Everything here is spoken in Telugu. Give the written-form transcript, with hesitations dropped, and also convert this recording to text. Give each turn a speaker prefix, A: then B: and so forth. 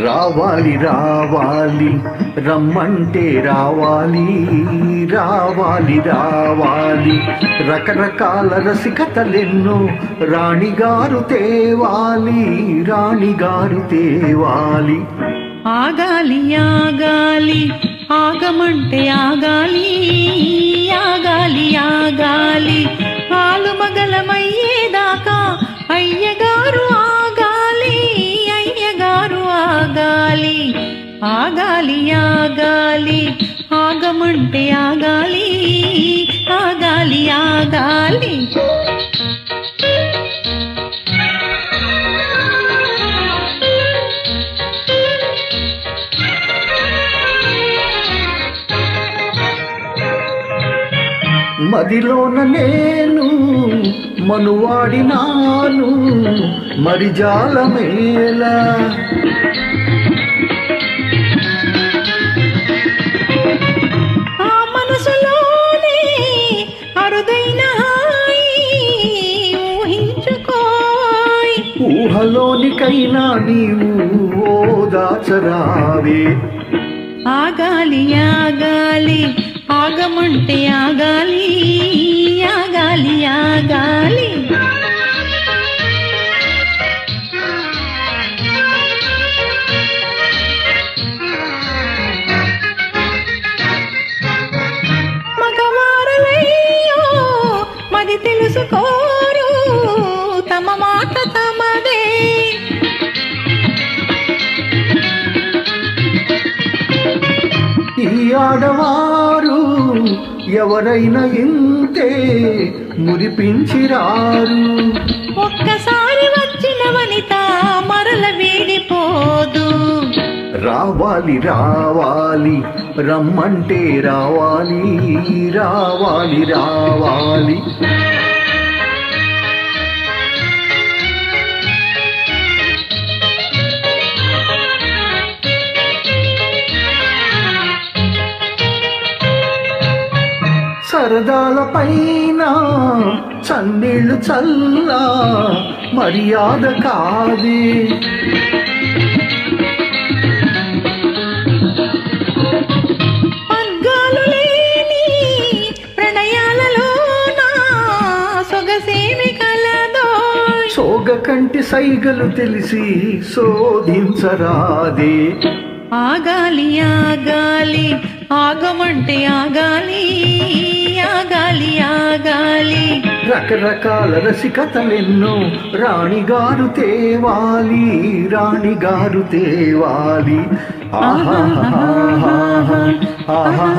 A: రావాలి రావాలి రమ్మంటే రావాలి రావాలి రావాలి రకరకాల రసికతలెన్నో రాణిగారు తేవాలి రాణిగారు తేవాలి.
B: ఆగాలి ఆగాలి ఆగమంటే ఆగాలి ఆగాలి ఆగాలి ఆలుమగలమయ్యేదాకా అయ్యగారు ఆగాలి అయ్యగారు ఆగాలి. ఆగాలి ఆగాలి ఆగమంటే ఆగాలి ఆగాలి ఆగాలి.
A: మదిలోన నేను మనువాడినాను మరి జాలమేల
B: ఆ మనసులోనే అరుదైన ఊహించుకోయ్
A: ఊహలోనికైనా నీవు ఓదాచరావే.
B: ఆగాలి ఆగాలి ఆగమంటే ఆగాలి ఆగాలి ఆగాలి. మగవారలయ్యో మరి తెలుసుకోరు తమ మాట తమదే.
A: ఈ ఆడవారు ఎవరైనా ఇంతే మురిపించిరారు.
B: ఒక్కసారి వచ్చిన వనిత మరల వీడిపోదు.
A: రావాలి రావాలి రమ్మంటే రావాలి రావాలి రావాలి. సరదాల పైన చన్నీళ్ళు చల్లా మర్యాద కాదే.
B: పగ్గాలు లేని ప్రణయాలలో సొగసేమి కలదో.
A: సోగ కంటి సైగలు తెలిసి శోధించరాదే.
B: ఆగాలి ఆగాలి ఆగమంటే ఆగాలి ఆగాలి ఆగాలి.
A: రకరకాల రసికతలెన్నో రాణిగారు తేవాలి రాణిగారు తేవాలి. ఆహా ఆహా ఆహా.